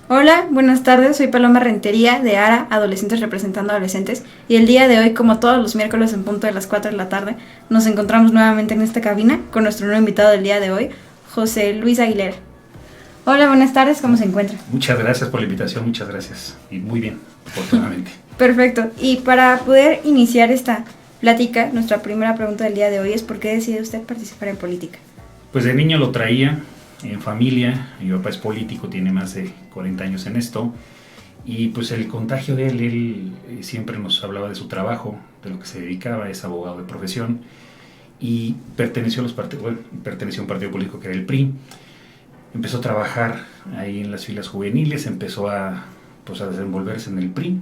Hola, buenas tardes, soy Paloma Rentería de ARA, Adolescentes Representando Adolescentes, y el día de hoy, como todos los miércoles en punto de las 4 de la tarde, nos encontramos nuevamente en esta cabina con nuestro nuevo invitado del día de hoy, José Luis Aguilera. Hola, buenas tardes, ¿cómo se encuentra? Muchas gracias por la invitación, muchas gracias, y muy bien, afortunadamente. Perfecto, y para poder iniciar esta plática, nuestra primera pregunta del día de hoy es ¿por qué decide usted participar en política? Pues de niño lo traía en familia, mi papá es político, tiene más de 40 años en esto, y pues el contagio de él siempre nos hablaba de su trabajo, de lo que se dedicaba, es abogado de profesión, y perteneció a un partido político que era el PRI. Empezó a trabajar ahí en las filas juveniles, empezó a desenvolverse en el PRI,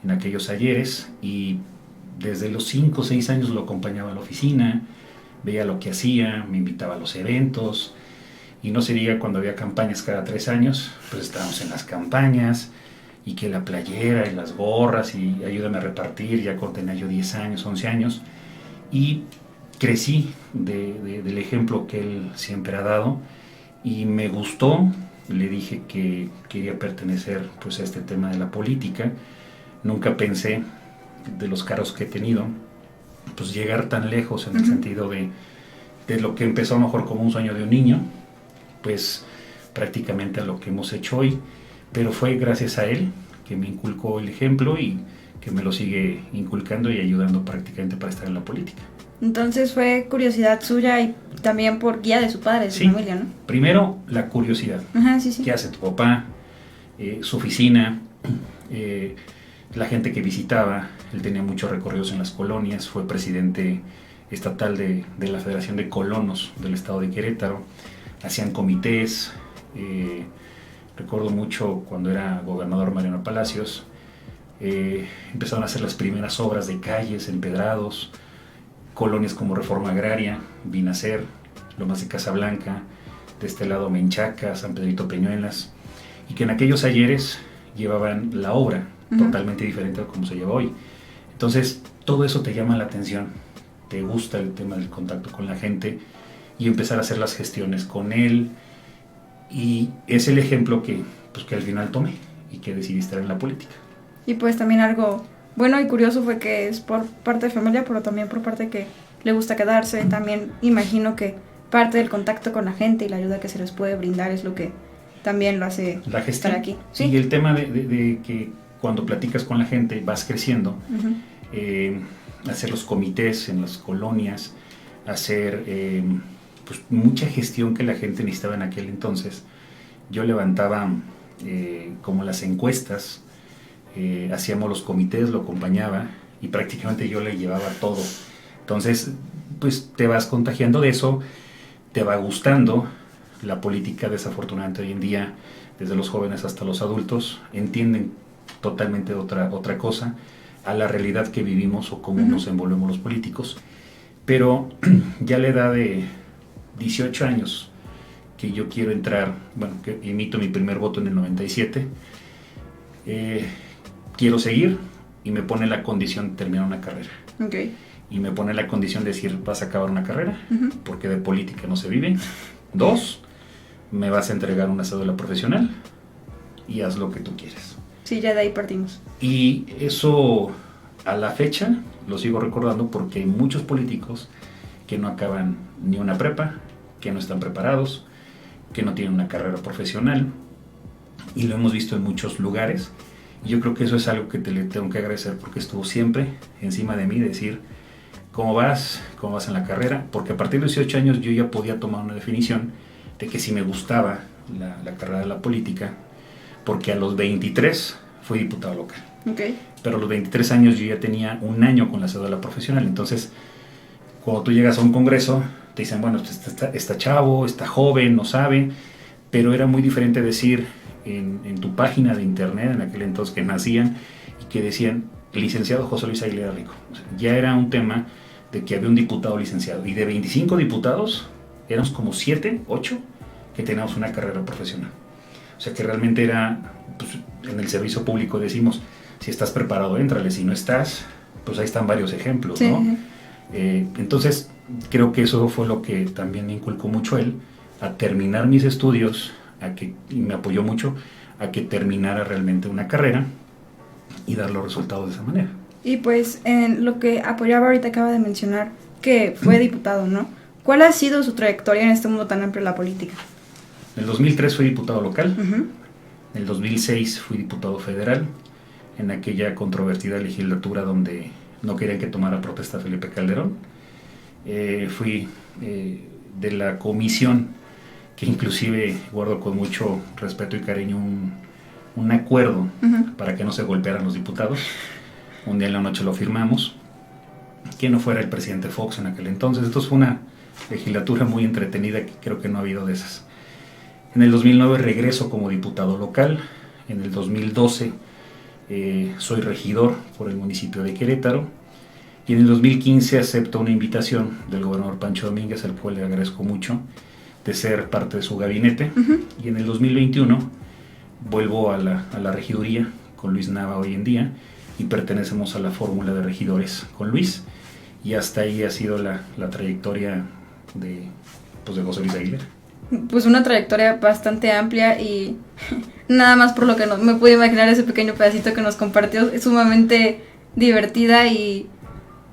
en aquellos ayeres, y desde los 5 o 6 años lo acompañaba a la oficina, veía lo que hacía, me invitaba a los eventos, y no se diga cuando había campañas cada 3 años, pues estábamos en las campañas, y que la playera y las gorras, y ayúdame a repartir, ya tenía yo 10 años, 11 años, y crecí del ejemplo que él siempre ha dado, y me gustó. Le dije que quería pertenecer pues a este tema de la política. Nunca pensé, de los cargos que he tenido, pues llegar tan lejos en el sentido de lo que empezó a lo mejor como un sueño de un niño, pues prácticamente a lo que hemos hecho hoy, pero fue gracias a él que me inculcó el ejemplo y que me lo sigue inculcando y ayudando prácticamente para estar en la política. Entonces fue curiosidad suya y también por guía de su padre, de su familia, ¿no? Primero la curiosidad. Ajá, sí. ¿Qué hace tu papá? Su oficina, la gente que visitaba. Él tenía muchos recorridos en las colonias, fue presidente estatal de la Federación de Colonos del estado de Querétaro. Hacían comités. Recuerdo mucho cuando era gobernador Mariano Palacios, empezaron a hacer las primeras obras de calles, empedrados, colonias como Reforma Agraria, Binacer, Lomas de Casablanca, de este lado Menchaca, San Pedrito Peñuelas, y que en aquellos ayeres llevaban la obra totalmente diferente a como se lleva hoy. Entonces, todo eso te llama la atención, te gusta el tema del contacto con la gente y empezar a hacer las gestiones con él, y es el ejemplo que al final tomé y que decidí estar en la política. Y pues también algo bueno y curioso fue que es por parte de familia, pero también por parte que le gusta quedarse. También imagino que parte del contacto con la gente y la ayuda que se les puede brindar es lo que también lo hace la gestión, estar aquí. Sí, y el tema de que cuando platicas con la gente vas creciendo, hacer los comités en las colonias, hacer pues mucha gestión que la gente necesitaba en aquel entonces. Yo levantaba como las encuestas, hacíamos los comités, lo acompañaba y prácticamente yo le llevaba todo. Entonces pues te vas contagiando de eso, te va gustando. La política, desafortunadamente hoy en día, desde los jóvenes hasta los adultos, entienden totalmente otra cosa a la realidad que vivimos o cómo nos envolvemos los políticos. Pero ya a la edad de 18 años que yo quiero entrar, que emito mi primer voto en el 97, quiero seguir, y me pone la condición de terminar una carrera. Okay. Y me pone la condición de decir, vas a acabar una carrera, porque de política no se vive. 2, me vas a entregar una cédula profesional y haz lo que tú quieras. Sí, ya de ahí partimos. Y eso a la fecha lo sigo recordando, porque hay muchos políticos que no acaban ni una prepa, que no están preparados, que no tienen una carrera profesional, y lo hemos visto en muchos lugares. Y yo creo que eso es algo que le tengo que agradecer, porque estuvo siempre encima de mí, decir, ¿cómo vas en la carrera? Porque a partir de 18 años yo ya podía tomar una definición de que sí me gustaba la carrera de la política, porque a los 23 fui diputado local. Okay. Pero a los 23 años yo ya tenía un año con la cédula profesional. Entonces, cuando tú llegas a un congreso, te dicen, bueno, está chavo, está joven, no sabe, pero era muy diferente decir en tu página de internet, en aquel entonces que nacían, y que decían, licenciado José Luis Aguilera Rico. O sea, ya era un tema de que había un diputado licenciado, y de 25 diputados, éramos como 7, 8, que teníamos una carrera profesional. O sea que realmente era, pues, en el servicio público decimos, si estás preparado, éntrale, si no estás, pues ahí están varios ejemplos, sí, ¿no? Entonces, creo que eso fue lo que también me inculcó mucho él, a terminar mis estudios, y me apoyó mucho, a que terminara realmente una carrera y dar los resultados de esa manera. Y pues en lo que Apoyaba ahorita acaba de mencionar, que fue diputado, ¿no? ¿Cuál ha sido su trayectoria en este mundo tan amplio de la política? En el 2003 fui diputado local, Uh-huh. en el 2006 fui diputado federal, en aquella controvertida legislatura donde no querían que tomara protesta Felipe Calderón. Fui de la comisión, que inclusive guardo con mucho respeto y cariño un acuerdo Uh-huh. para que no se golpearan los diputados. Un día en la noche lo firmamos, que no fuera el presidente Fox en aquel entonces. Entonces fue una legislatura muy entretenida, que creo que no ha habido de esas. En el 2009 regreso como diputado local. En el 2012 soy regidor por el municipio de Querétaro. Y en el 2015 acepto una invitación del gobernador Pancho Domínguez, al cual le agradezco mucho, de ser parte de su gabinete. Uh-huh. Y en el 2021 vuelvo a la regiduría con Luis Nava hoy en día, y pertenecemos a la fórmula de regidores con Luis, y hasta ahí ha sido la trayectoria de José Luis Aguilar. Pues una trayectoria bastante amplia y nada más por lo que no me pude imaginar ese pequeño pedacito que nos compartió, es sumamente divertida y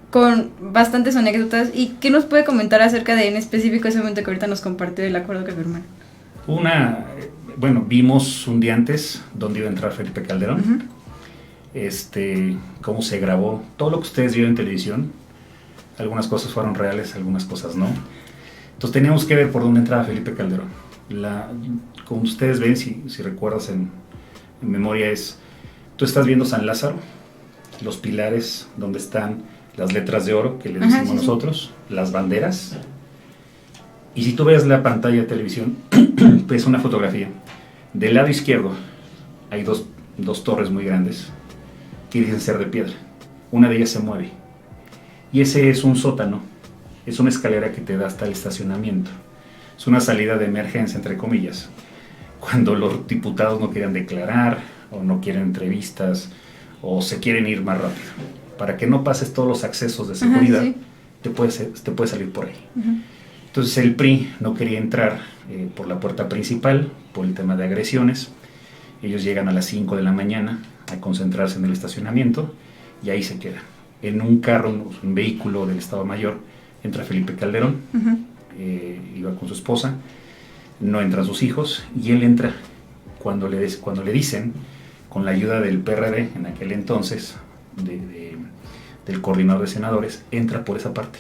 con bastantes anécdotas. ¿Y qué nos puede comentar acerca de en específico ese momento que ahorita nos compartió del acuerdo que firmaron? Vimos un día antes dónde iba a entrar Felipe Calderón. Uh-huh. Cómo se grabó, todo lo que ustedes vieron en televisión. Algunas cosas fueron reales, algunas cosas no. Entonces teníamos que ver por dónde entraba Felipe Calderón. Como ustedes ven, si recuerdas en memoria, tú estás viendo San Lázaro, los pilares donde están las letras de oro que le decimos sí, nosotros, las banderas. Y si tú ves la pantalla de televisión, ves una fotografía. Del lado izquierdo hay dos torres muy grandes que dicen ser de piedra. Una de ellas se mueve. Y ese es un sótano. Es una escalera que te da hasta el estacionamiento. Es una salida de emergencia, entre comillas. Cuando los diputados no quieren declarar, o no quieren entrevistas, o se quieren ir más rápido. Para que no pases todos los accesos de seguridad, sí. te puedes salir por ahí. Uh-huh. Entonces el PRI no quería entrar por la puerta principal, por el tema de agresiones. Ellos llegan a las 5 de la mañana a concentrarse en el estacionamiento, y ahí se quedan. En un carro, un vehículo del Estado Mayor, entra Felipe Calderón. Uh-huh. Iba con su esposa, no entran sus hijos, y él entra cuando le dicen, con la ayuda del PRD en aquel entonces, del coordinador de senadores, entra por esa parte.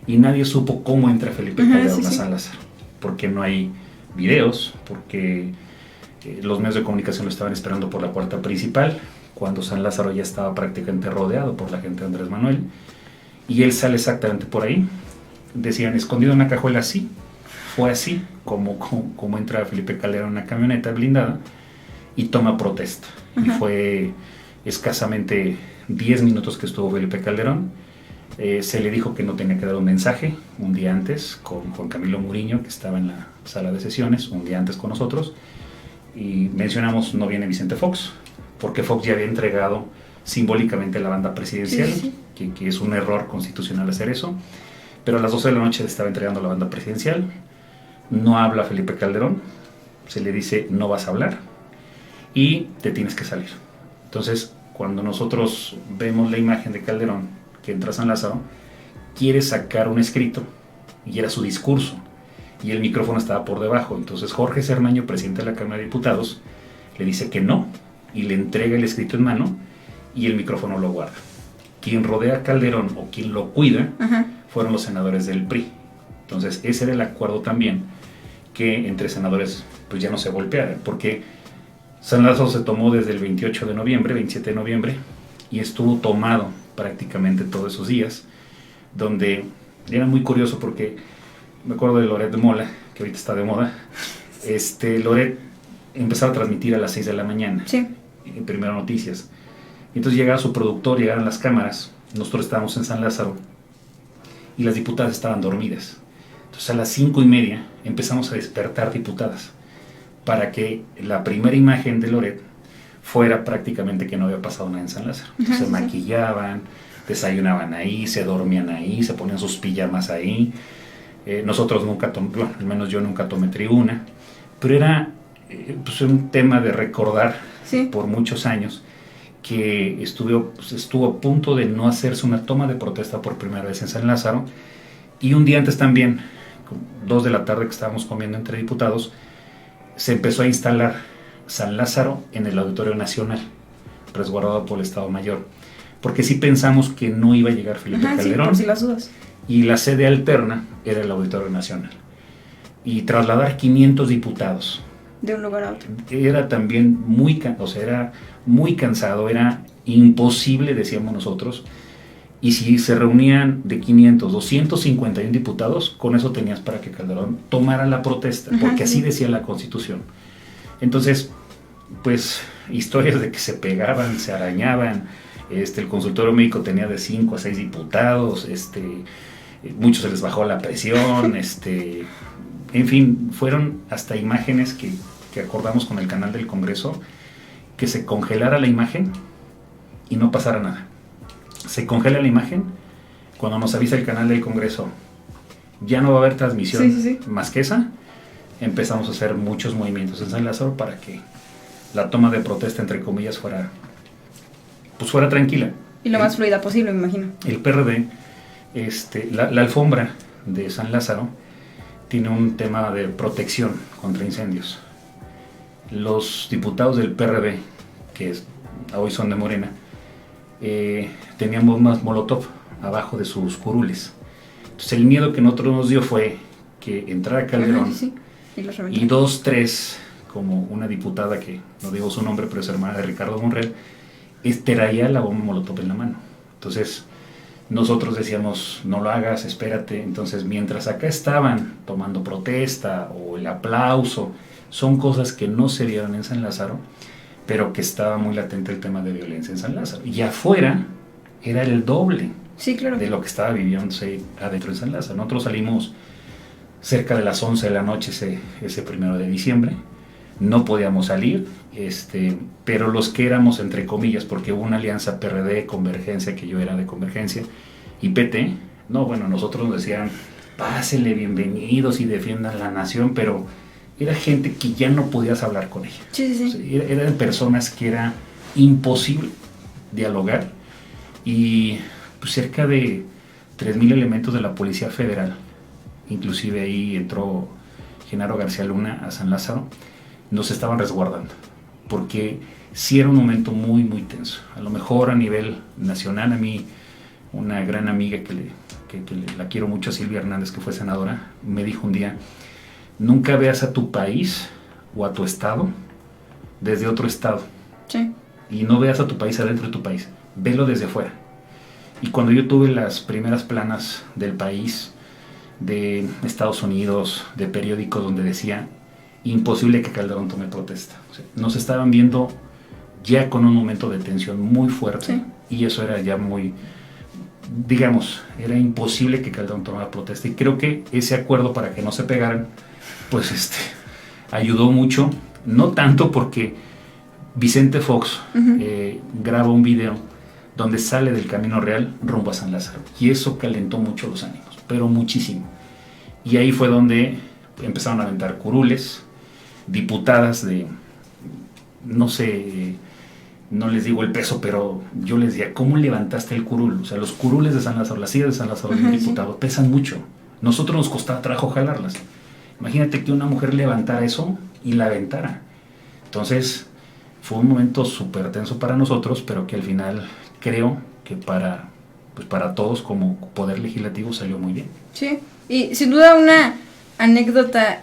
Y nadie supo cómo entra Felipe Calderón a San Lázaro, porque no hay videos, porque los medios de comunicación lo estaban esperando por la puerta principal, cuando San Lázaro ya estaba prácticamente rodeado por la gente de Andrés Manuel, y él sale exactamente por ahí. Decían, escondido en una cajuela. Así fue así como entra Felipe Calderón en una camioneta blindada y toma protesta. Uh-huh. Y fue escasamente 10 minutos que estuvo Felipe Calderón. Se le dijo que no tenía que dar un mensaje un día antes con Camilo Muriño, que estaba en la sala de sesiones un día antes con nosotros, y mencionamos, no viene Vicente Fox, porque Fox ya había entregado simbólicamente la banda presidencial. Sí. Que es un error constitucional hacer eso, pero a las 12 de la noche le estaba entregando la banda presidencial. No habla Felipe Calderón, se le dice no vas a hablar y te tienes que salir. Entonces, cuando nosotros vemos la imagen de Calderón que entra a San Lázaro, quiere sacar un escrito, y era su discurso, y el micrófono estaba por debajo. Entonces Jorge Cermeño, presidente de la Cámara de Diputados, le dice que no, y le entrega el escrito en mano, y el micrófono lo guarda. Quien rodea a Calderón, o quien lo cuida, uh-huh, fueron los senadores del PRI. Entonces ese era el acuerdo también, que entre senadores pues ya no se golpearan, porque San Lázaro se tomó desde el 27 de noviembre, y estuvo tomado prácticamente todos esos días, donde era muy curioso, porque me acuerdo de Loret de Mola, que ahorita está de moda. Loret empezaba a transmitir a las 6 de la mañana, sí, en Primera Noticias. Entonces llegaba su productor, llegaban las cámaras, nosotros estábamos en San Lázaro, y las diputadas estaban dormidas. Entonces a las 5:30 empezamos a despertar diputadas, para que la primera imagen de Loret fuera prácticamente que no había pasado nada en San Lázaro. Entonces, se maquillaban, desayunaban ahí, se dormían ahí, se ponían sus pijamas ahí. Nosotros nunca al menos yo nunca tomé tribuna, pero era pues un tema de recordar Sí. por muchos años que estuvo a punto de no hacerse una toma de protesta por primera vez en San Lázaro, y un día antes también, 2 de la tarde que estábamos comiendo entre diputados, se empezó a instalar San Lázaro en el Auditorio Nacional, resguardado por el Estado Mayor, porque sí pensamos que no iba a llegar Felipe Ajá, sí, Calderón, por si las dudas. y la sede alterna era el Auditorio Nacional. Y trasladar 500 diputados De un lugar a otro. era también era muy cansado, era imposible, decíamos nosotros. Y si se reunían de 500, 251 diputados, con eso tenías para que Calderón tomara la protesta, porque así decía la Constitución. Entonces, pues, historias de que se pegaban, se arañaban, el consultorio médico tenía de 5 a 6 diputados, muchos se les bajó la presión, en fin, fueron hasta imágenes que acordamos con el canal del Congreso, que se congelara la imagen y no pasara nada. Se congela la imagen cuando nos avisa el canal del Congreso, ya no va a haber transmisión más que esa. Empezamos a hacer muchos movimientos en San Lázaro para que la toma de protesta, entre comillas, fuera tranquila. Y lo más fluida posible, me imagino. El PRD, la alfombra de San Lázaro tiene un tema de protección contra incendios. Los diputados del PRD, que hoy son de Morena, tenían bombas Molotov abajo de sus curules. Entonces el miedo que nosotros nos dio fue que entrara Calderón y 2, 3, como una diputada que no digo su nombre, pero es hermana de Ricardo Monreal, traía la bomba Molotov en la mano. Entonces nosotros decíamos, no lo hagas, espérate. Entonces mientras acá estaban tomando protesta o el aplauso, son cosas que no se dieron en San Lázaro, pero que estaba muy latente el tema de violencia en San Lázaro. Y afuera era el doble de lo que estaba viviéndose adentro de San Lázaro. Nosotros salimos cerca de las 11 de la noche ese 1 de diciembre. No podíamos salir, pero los que éramos, entre comillas, porque hubo una alianza PRD, Convergencia, que yo era de Convergencia, y PT, nosotros nos decían, pásenle, bienvenidos y defiendan la nación, pero era gente que ya no podías hablar con ella. Sí. O sea, eran personas que era imposible dialogar, y pues, cerca de 3,000 elementos de la Policía Federal, inclusive ahí entró Genaro García Luna a San Lázaro, nos estaban resguardando, porque sí era un momento muy, muy tenso. A lo mejor a nivel nacional, a mí, una gran amiga que la quiero mucho, Silvia Hernández, que fue senadora, me dijo un día, nunca veas a tu país o a tu estado desde otro estado. Sí. Y no veas a tu país adentro de tu país, velo desde fuera. Y cuando yo tuve las primeras planas del país, de Estados Unidos, de periódicos donde decía, imposible que Calderón tome protesta. O sea, nos estaban viendo ya con un momento de tensión muy fuerte, y eso era ya muy, era imposible que Calderón tomara protesta. Y creo que ese acuerdo para que no se pegaran, pues ayudó mucho, no tanto porque Vicente Fox graba un video donde sale del Camino Real rumbo a San Lázaro, y eso calentó mucho los ánimos, pero muchísimo. Y ahí fue donde empezaron a aventar curules, diputadas de, no sé, no les digo el peso, pero yo les decía, ¿cómo levantaste el curul? O sea, los curules de San Lázaro, las sillas de San Lázaro de un diputado pesan mucho. Nosotros nos costaba trabajo jalarlas. Imagínate que una mujer levantara eso y la aventara. Entonces fue un momento súper tenso para nosotros, pero que al final creo que para todos como poder legislativo salió muy bien. Sí, y sin duda una anécdota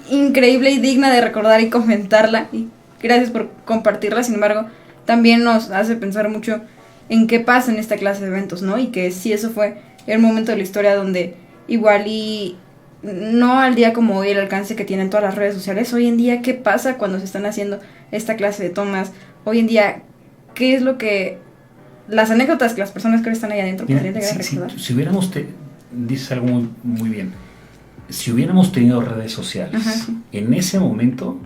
increíble y digna de recordar y comentarla, y gracias por compartirla. Sin embargo, también nos hace pensar mucho en qué pasa en esta clase de eventos, ¿no? Y que sí, eso fue el momento de la historia donde igual y no al día como hoy el alcance que tienen todas las redes sociales. Hoy en día, ¿qué pasa cuando se están haciendo esta clase de tomas? Hoy en día, ¿qué es lo que las anécdotas que las personas que están ahí adentro podrían llegar a recordar? Si hubiéramos, dices algo muy, muy bien, si hubiéramos tenido redes sociales, en ese momento,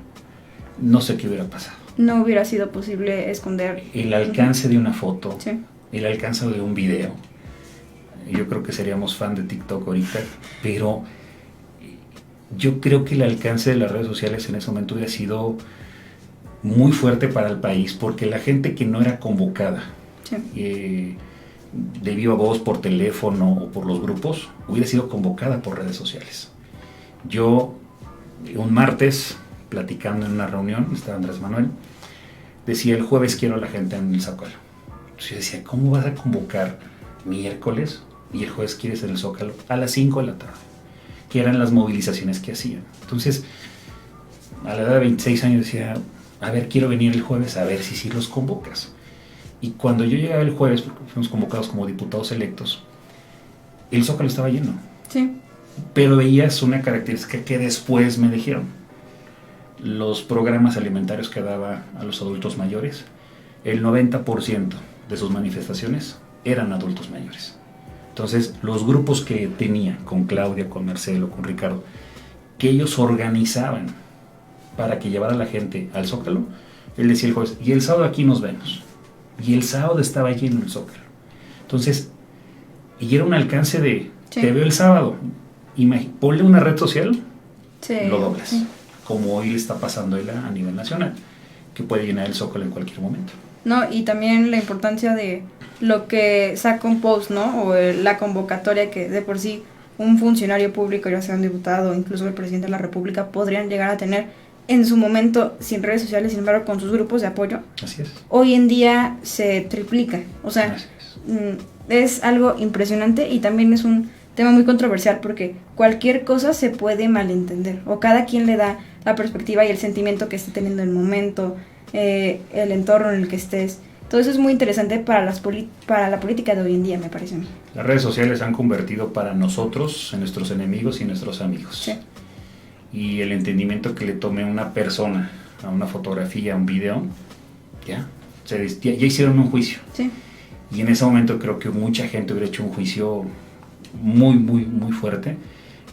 no sé qué hubiera pasado. No hubiera sido posible esconder el alcance de una foto, el alcance de un video. Yo creo que seríamos fan de TikTok ahorita, pero yo creo que el alcance de las redes sociales en ese momento hubiera sido muy fuerte para el país, porque la gente que no era convocada de viva voz, por teléfono o por los grupos, hubiera sido convocada por redes sociales. Yo, un martes, platicando en una reunión, estaba Andrés Manuel, decía: el jueves quiero a la gente en el Zócalo. Entonces yo decía: ¿cómo vas a convocar miércoles y el jueves quieres en el Zócalo a las 5 de la tarde? Que eran las movilizaciones que hacían. Entonces, a la edad de 26 años decía: a ver, quiero venir el jueves, a ver si sí los convocas. Y cuando yo llegaba el jueves, porque fuimos convocados como diputados electos, el Zócalo estaba lleno. Sí. Pero veías una característica que después me dijeron: los programas alimentarios que daba a los adultos mayores, el 90% de sus manifestaciones eran adultos mayores. Entonces, los grupos que tenía con Claudia, con Marcelo, con Ricardo, que ellos organizaban para que llevara a la gente al Zócalo, él decía el jueves: y el sábado aquí nos vemos. Y el sábado estaba lleno el Zócalo. Entonces, y era un alcance de: te veo el sábado, ponle una red social, lo doblas. Como hoy le está pasando a nivel nacional, que puede llenar el Zócalo en cualquier momento. No, y también la importancia de lo que saca un post, ¿no? O la convocatoria que de por sí un funcionario público, ya sea un diputado o incluso el presidente de la República, podrían llegar a tener en su momento sin redes sociales, sin embargo con sus grupos de apoyo. Así es. Hoy en día se triplica, o sea, es algo impresionante, y también es un tema muy controversial porque cualquier cosa se puede malentender, o cada quien le da la perspectiva y el sentimiento que esté teniendo el momento, el entorno en el que estés. Todo eso es muy interesante para la política de hoy en día, me parece a mí. Las redes sociales se han convertido para nosotros en nuestros enemigos y nuestros amigos. Sí. Y el entendimiento que le tome una persona a una fotografía, a un video, ya hicieron un juicio. Sí. Y en ese momento creo que mucha gente hubiera hecho un juicio muy, muy, muy fuerte.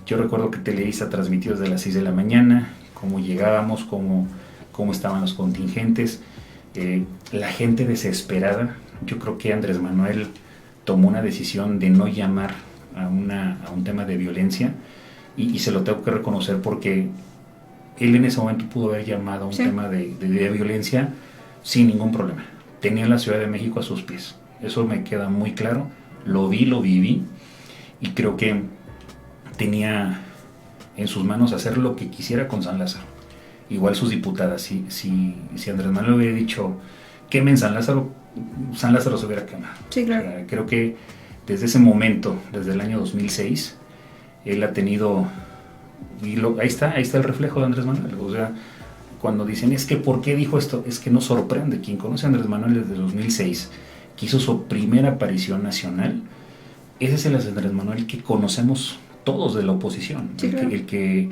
Yo recuerdo que Televisa transmitió desde las 6 de la mañana, cómo llegábamos, cómo estaban los contingentes, la gente desesperada. Yo creo que Andrés Manuel tomó una decisión de no llamar a un tema de violencia, y se lo tengo que reconocer, porque él en ese momento pudo haber llamado a un tema de violencia sin ningún problema. Tenía la Ciudad de México a sus pies, eso me queda muy claro, lo viví, y creo que tenía en sus manos hacer lo que quisiera con San Lázaro. Igual sus diputadas, si Andrés Manuel hubiera dicho: quemen San Lázaro se hubiera quemado. Sí, claro. Creo que desde ese momento, desde el año 2006, él ha tenido, y ahí está el reflejo de Andrés Manuel. O sea, cuando dicen: es que ¿por qué dijo esto? Es que nos sorprende. Quien conoce a Andrés Manuel desde 2006, que hizo su primera aparición nacional, ese es el Andrés Manuel que conocemos todos de la oposición. Sí, claro. El que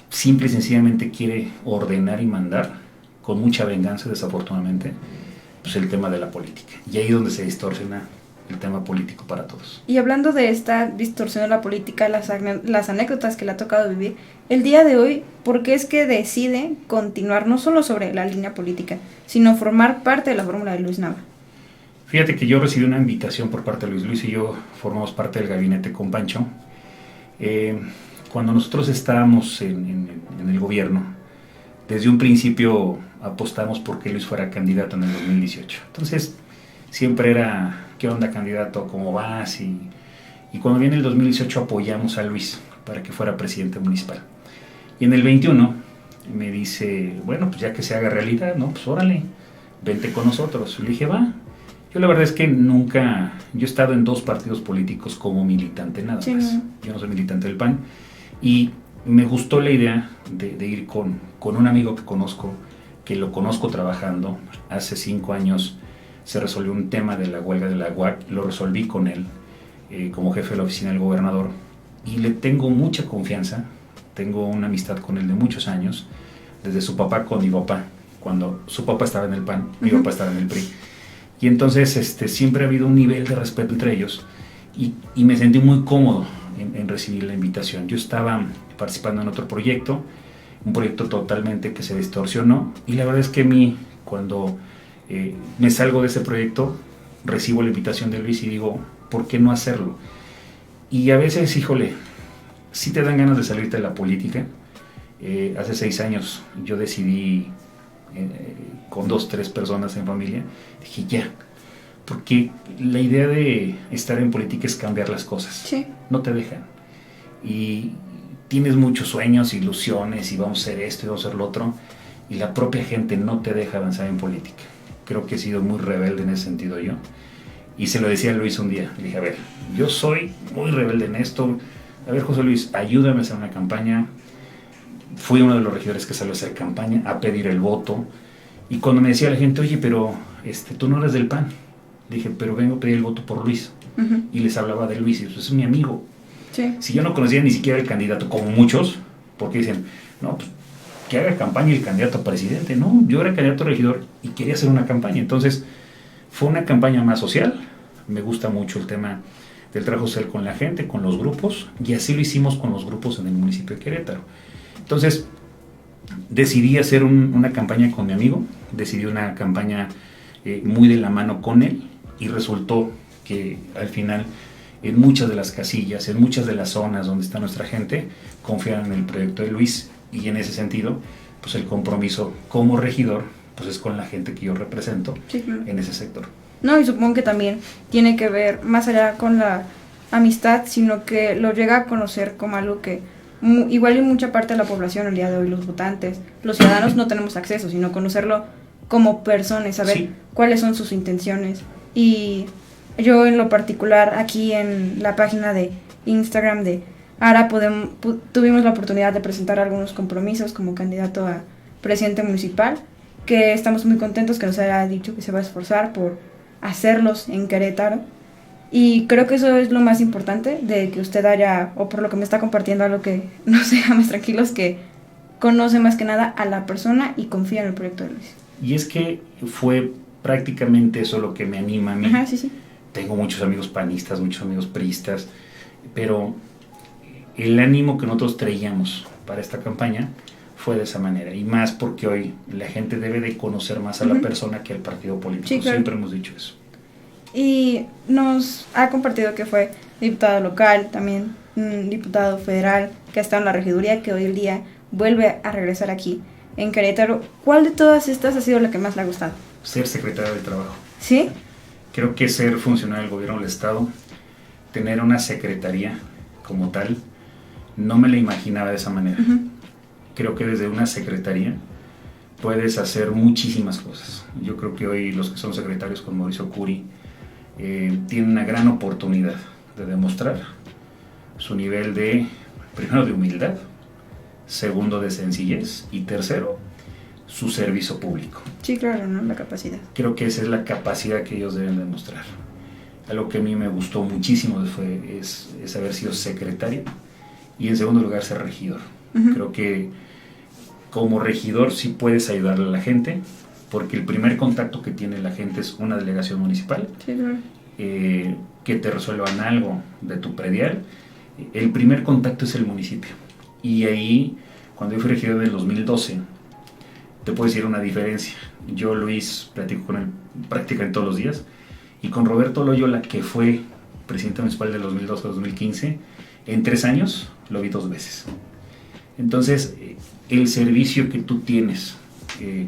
simple y sencillamente quiere ordenar y mandar, con mucha venganza, desafortunadamente, pues el tema de la política. Y ahí es donde se distorsiona el tema político para todos. Y hablando de esta distorsión de la política, las anécdotas que le ha tocado vivir, el día de hoy, ¿por qué es que decide continuar no solo sobre la línea política, sino formar parte de la fórmula de Luis Nava? Fíjate que yo recibí una invitación por parte de Luis y yo formamos parte del gabinete con Pancho. Cuando nosotros estábamos en el gobierno, desde un principio apostamos porque Luis fuera candidato en el 2018. Entonces, siempre era: ¿qué onda, candidato? ¿Cómo vas? Y cuando viene el 2018 apoyamos a Luis para que fuera presidente municipal. Y en el 21 me dice: bueno, pues ya que se haga realidad, ¿no? Pues órale, vente con nosotros. Le dije: va. Yo la verdad es que nunca, yo he estado en 2 partidos políticos como militante nada más. Yo no soy militante del PAN. Y me gustó la idea de ir con un amigo que lo conozco trabajando. Hace 5 años se resolvió un tema de la huelga de la UAC, lo resolví con él como jefe de la oficina del gobernador, y le tengo mucha confianza, tengo una amistad con él de muchos años, desde su papá con mi papá, cuando su papá estaba en el PAN, mi papá estaba en el PRI, y entonces siempre ha habido un nivel de respeto entre ellos, y me sentí muy cómodo en recibir la invitación. Yo estaba participando en otro proyecto, un proyecto totalmente que se distorsionó, y la verdad es que a mí, cuando me salgo de ese proyecto, recibo la invitación de Luis y digo: ¿por qué no hacerlo? Y a veces, híjole, sí te dan ganas de salirte de la política. Hace 6 años yo decidí, con 2, 3 personas en familia, dije ya, porque la idea de estar en política es cambiar las cosas. Sí. No te dejan. Y tienes muchos sueños, ilusiones, y vamos a hacer esto y vamos a hacer lo otro, y la propia gente no te deja avanzar en política. Creo que he sido muy rebelde en ese sentido yo. Y se lo decía a Luis un día. Le dije, a ver, yo soy muy rebelde en esto. A ver, José Luis, ayúdame a hacer una campaña. Fui uno de los regidores que salió a hacer campaña, a pedir el voto. Y cuando me decía la gente, oye, pero tú no eres del PAN. Dije, pero vengo a pedir el voto por Luis. Y les hablaba de Luis, y pues es mi amigo. Sí. Si yo no conocía ni siquiera el candidato, como muchos, porque dicen, no, pues que haga campaña el candidato a presidente. No, yo era candidato a regidor y quería hacer una campaña. Entonces, fue una campaña más social. Me gusta mucho el tema del trabajo social con la gente, con los grupos, y así lo hicimos con los grupos en el municipio de Querétaro. Entonces, decidí hacer una campaña con mi amigo, decidí una campaña muy de la mano con él, y resultó que al final, en muchas de las casillas, en muchas de las zonas donde está nuestra gente, confiaron en el proyecto de Luis, y en ese sentido, pues el compromiso como regidor, pues es con la gente que yo represento, sí, claro, en ese sector. No, y supongo que también tiene que ver más allá con la amistad, sino que lo llega a conocer como algo que igual y mucha parte de la población el día de hoy, los votantes, los ciudadanos no tenemos acceso, sino conocerlo como persona y saber sí, cuáles son sus intenciones. Y yo en lo particular aquí en la página de Instagram de Ara tuvimos la oportunidad de presentar algunos compromisos como candidato a presidente municipal, que estamos muy contentos que nos haya dicho que se va a esforzar por hacerlos en Querétaro, y creo que eso es lo más importante, de que usted haya, o por lo que me está compartiendo, algo que nos deja más tranquilos, que conoce más que nada a la persona y confía en el proyecto de Luis. Y es que fue prácticamente eso lo que me anima a mí. Ajá, sí, sí. Tengo muchos amigos panistas, muchos amigos priistas, pero el ánimo que nosotros traíamos para esta campaña fue de esa manera, y más porque hoy la gente debe de conocer más a la persona que al partido político. Sí, claro. Siempre hemos dicho eso. Y nos ha compartido que fue diputado local, también diputado federal, que ha estado en la regiduría, que hoy el día vuelve a regresar aquí en Querétaro. ¿Cuál de todas estas ha sido la que más le ha gustado? Ser secretario de Trabajo. ¿Sí? Creo que ser funcionario del gobierno del estado, tener una secretaría como tal, no me la imaginaba de esa manera. Creo que desde una secretaría puedes hacer muchísimas cosas. Yo creo que hoy los que son secretarios con Mauricio Curi tienen una gran oportunidad de demostrar su nivel de, primero, de humildad, segundo, de sencillez, y tercero, su servicio público. Sí, claro, ¿no? La capacidad. Creo que esa es la capacidad que ellos deben demostrar. Algo que a mí me gustó muchísimo es haber sido secretario, y en segundo lugar ser regidor. Creo que como regidor sí puedes ayudarle a la gente, porque el primer contacto que tiene la gente es una delegación municipal, sí, claro, que te resuelvan algo de tu predial. El primer contacto es el municipio, y ahí, cuando yo fui regidor en el 2012, te puedo decir una diferencia. Yo, Luis, platico con él prácticamente todos los días, y con Roberto Loyola, que fue presidente municipal del 2012 a 2015, en 3 años lo vi 2 veces. Entonces, el servicio que tú tienes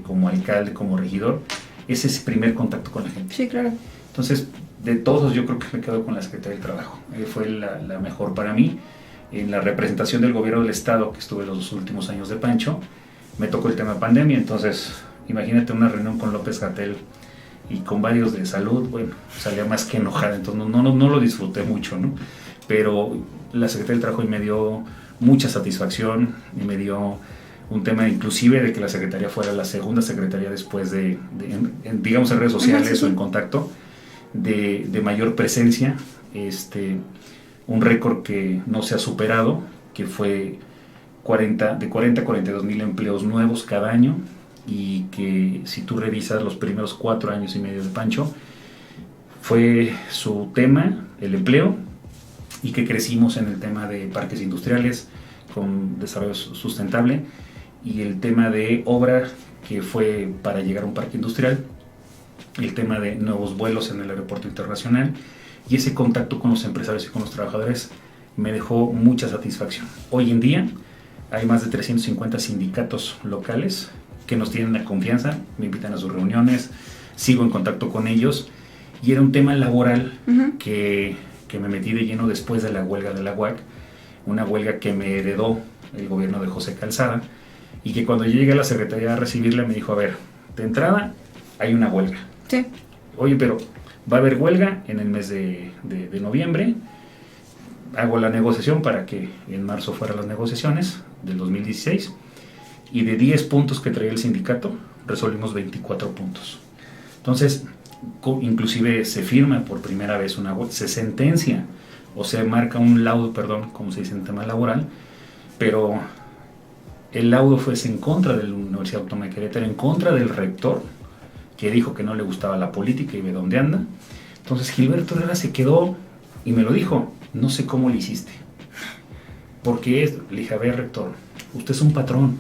como alcalde, como regidor, es ese primer contacto con la gente. Sí, claro. Entonces, de todos, yo creo que me quedo con la Secretaría del Trabajo. Fue la mejor para mí. En la representación del gobierno del estado, que estuve los últimos años de Pancho, me tocó el tema de pandemia. Entonces, imagínate una reunión con López-Gatell y con varios de salud. Bueno, salía más que enojada, entonces no lo disfruté mucho, ¿no? Pero la Secretaría del Trabajo me dio mucha satisfacción, y me dio un tema inclusive de que la Secretaría fuera la segunda Secretaría después digamos, en redes sociales o en contacto, de mayor presencia, un récord que no se ha superado, que fue de 40 a 42 mil empleos nuevos cada año, y que si tú revisas los primeros 4 años y medio de Pancho, fue su tema, el empleo, y que crecimos en el tema de parques industriales con desarrollo sustentable, y el tema de obra, que fue para llegar a un parque industrial, el tema de nuevos vuelos en el aeropuerto internacional, y ese contacto con los empresarios y con los trabajadores me dejó mucha satisfacción. Hoy en día hay más de 350 sindicatos locales que nos tienen la confianza, me invitan a sus reuniones, sigo en contacto con ellos, y era un tema laboral que me metí de lleno después de la huelga de la UAC, una huelga que me heredó el gobierno de José Calzada, y que cuando yo llegué a la secretaría a recibirla me dijo, a ver, de entrada hay una huelga. Sí. Oye, pero va a haber huelga en el mes de noviembre, hago la negociación para que en marzo fueran las negociaciones del 2016, y de 10 puntos que traía el sindicato, resolvimos 24 puntos. Entonces, inclusive se firma por primera vez se sentencia, o se marca un laudo, perdón, como se dice en tema laboral, pero el laudo fue en contra de la Universidad Autónoma de Querétaro, en contra del rector, que dijo que no le gustaba la política y ve dónde anda. Entonces Gilberto Herrera se quedó y me lo dijo, no sé cómo le hiciste. Porque le dije, a ver, rector, usted es un patrón,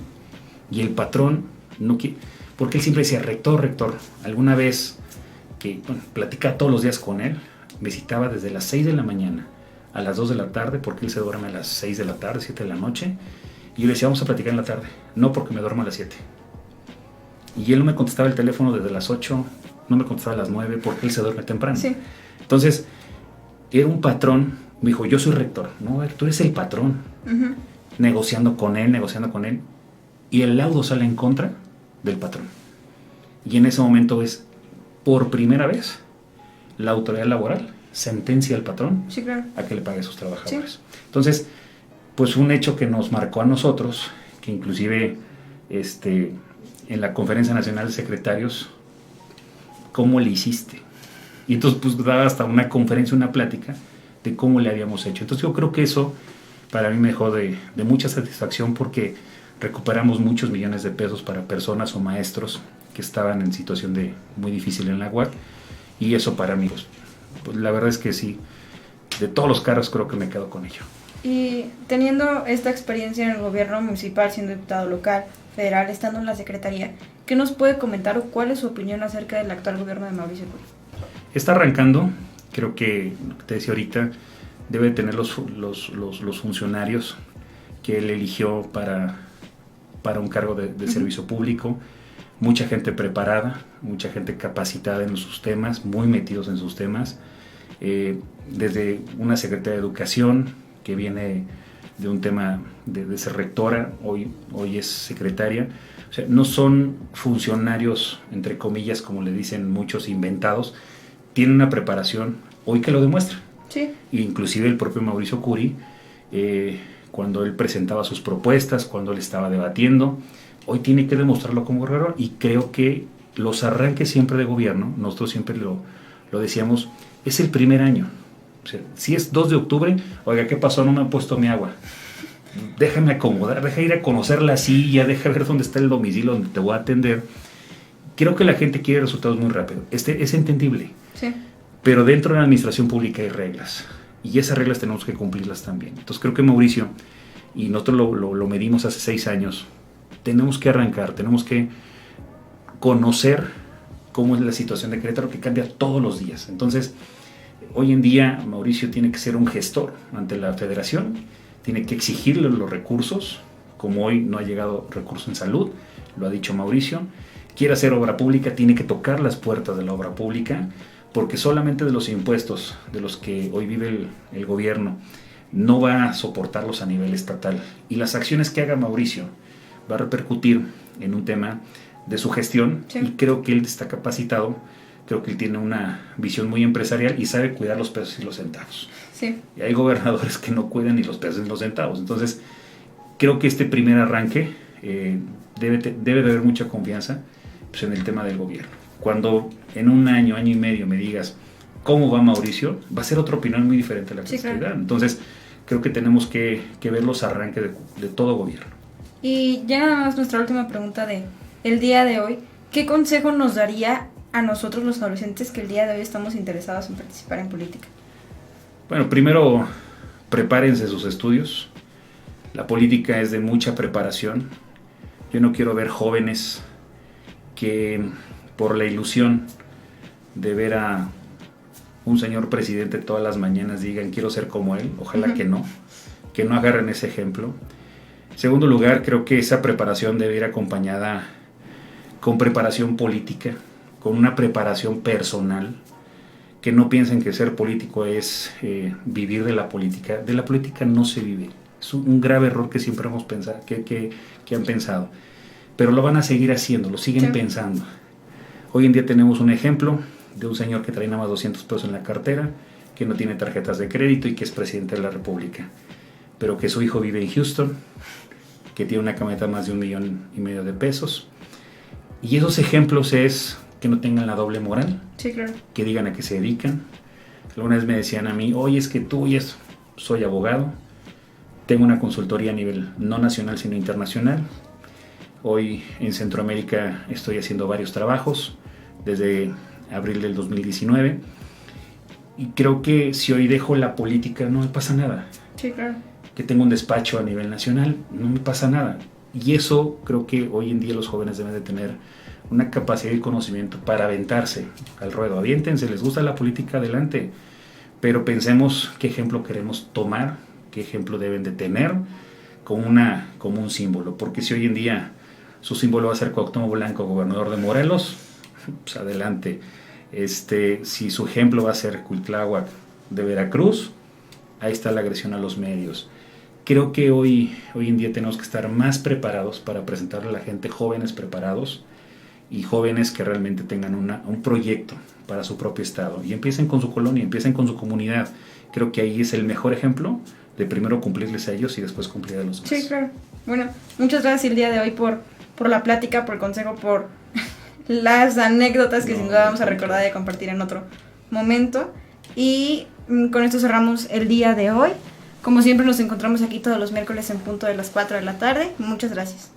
y el patrón no quiere, porque él siempre decía, rector, alguna vez que platicaba todos los días con él, me citaba desde las 6 de la mañana a las 2 de la tarde, porque él se duerme a las 6 de la tarde, 7 de la noche, y yo le decía, vamos a platicar en la tarde, no porque me duermo a las 7. Y él no me contestaba el teléfono desde las 8, no me contestaba a las 9, porque él se duerme temprano. Sí. Entonces, era un patrón, me dijo, yo soy rector, no, tú eres el patrón, negociando con él, y el laudo sale en contra del patrón. Y en ese momento es, por primera vez, la autoridad laboral sentencia al patrón a que le pague a sus trabajadores. Sí. Entonces, pues un hecho que nos marcó a nosotros, que inclusive en la Conferencia Nacional de Secretarios, ¿cómo le hiciste? Y entonces pues daba hasta una conferencia, una plática de cómo le habíamos hecho. Entonces yo creo que eso para mí me dejó de mucha satisfacción, porque recuperamos muchos millones de pesos para personas o maestros que estaban en situación muy difícil en la UAC, y eso para mí, pues la verdad es que sí, de todos los cargos creo que me quedo con ello. Y teniendo esta experiencia en el gobierno municipal, siendo diputado local, federal, estando en la secretaría, ¿qué nos puede comentar o cuál es su opinión acerca del actual gobierno de Mauricio Curi? Está arrancando, creo que, te decía ahorita, debe tener los funcionarios que él eligió para un cargo de servicio público, mucha gente preparada, mucha gente capacitada en sus temas, muy metidos en sus temas, desde una secretaria de Educación que viene de un tema de ser rectora, hoy es secretaria. O sea, no son funcionarios, entre comillas, como le dicen muchos, inventados, tienen una preparación hoy que lo demuestra. Sí. Inclusive el propio Mauricio Curi, cuando él presentaba sus propuestas, cuando él estaba debatiendo, hoy tiene que demostrarlo como gobernador, y creo que los arranques siempre de gobierno, nosotros siempre lo decíamos, es el primer año. O sea, si es 2 de octubre, oiga, ¿qué pasó? No me han puesto mi agua. Déjame acomodar, deja ir a conocer la silla, deja ver dónde está el domicilio donde te voy a atender. Creo que la gente quiere resultados muy rápido. Es entendible. Sí. Pero dentro de la administración pública hay reglas, y esas reglas tenemos que cumplirlas también. Entonces creo que Mauricio, y nosotros lo medimos hace 6 años, tenemos que arrancar, tenemos que conocer cómo es la situación de Querétaro, que cambia todos los días. Entonces, hoy en día Mauricio tiene que ser un gestor ante la federación, tiene que exigirle los recursos, como hoy no ha llegado recurso en salud, lo ha dicho Mauricio. Quiere hacer obra pública, tiene que tocar las puertas de la obra pública, porque solamente de los impuestos de los que hoy vive el gobierno no va a soportarlos a nivel estatal, y las acciones que haga Mauricio va a repercutir en un tema de su gestión. Sí. Y creo que él está capacitado, creo que él tiene una visión muy empresarial y sabe cuidar los pesos y los centavos. Sí. Y hay gobernadores que no cuidan ni los pesos ni los centavos. Entonces creo que este primer arranque debe de haber mucha confianza, pues, en el tema del gobierno. Cuando en un año y medio me digas cómo va Mauricio, va a ser otra opinión muy diferente a la que se da. Entonces creo que tenemos que ver los arranques de todo gobierno. Y ya nada más nuestra última pregunta de el día de hoy, ¿qué consejo nos daría a nosotros los adolescentes que el día de hoy estamos interesados en participar en política? Bueno, primero prepárense sus estudios. La política es de mucha preparación. Yo no quiero ver jóvenes que por la ilusión de ver a un señor presidente todas las mañanas digan quiero ser como él. Ojalá que no. que no agarren ese ejemplo. En segundo lugar, creo que esa preparación debe ir acompañada con preparación política, con una preparación personal, que no piensen que ser político es vivir de la política. De la política no se vive. Es un grave error que siempre hemos pensado, que han pensado. Pero lo van a seguir haciendo, lo siguen pensando. Hoy en día tenemos un ejemplo de un señor que trae nada más 200 pesos en la cartera, que no tiene tarjetas de crédito y que es presidente de la República, pero que su hijo vive en Houston, que tiene una camioneta más de 1,5 millones de pesos. Y esos ejemplos es que no tengan la doble moral, sí, claro, que digan a qué se dedican. Alguna vez me decían a mí, oye, es que tú, soy abogado, tengo una consultoría a nivel no nacional sino internacional. Hoy en Centroamérica estoy haciendo varios trabajos desde abril del 2019 y creo que si hoy dejo la política no me pasa nada. Sí, claro. Que tengo un despacho a nivel nacional, no me pasa nada. Y eso creo que hoy en día los jóvenes deben de tener una capacidad y conocimiento para aventarse al ruedo. Aviéntense, les gusta la política, adelante. Pero pensemos qué ejemplo queremos tomar, qué ejemplo deben de tener como un símbolo. Porque si hoy en día su símbolo va a ser Cuauhtémoc Blanco, gobernador de Morelos, pues adelante. Si su ejemplo va a ser Cuitláhuac de Veracruz, ahí está la agresión a los medios. Creo que hoy en día tenemos que estar más preparados para presentarle a la gente, jóvenes preparados y jóvenes que realmente tengan un proyecto para su propio estado. Y empiecen con su colonia, empiecen con su comunidad. Creo que ahí es el mejor ejemplo de primero cumplirles a ellos y después cumplir a los demás. Sí, claro. Bueno, muchas gracias el día de hoy por la plática, por el consejo, por las anécdotas que sin duda vamos a recordar y a compartir en otro momento. Y con esto cerramos el día de hoy. Como siempre nos encontramos aquí todos los miércoles en punto de las 4 de la tarde. Muchas gracias.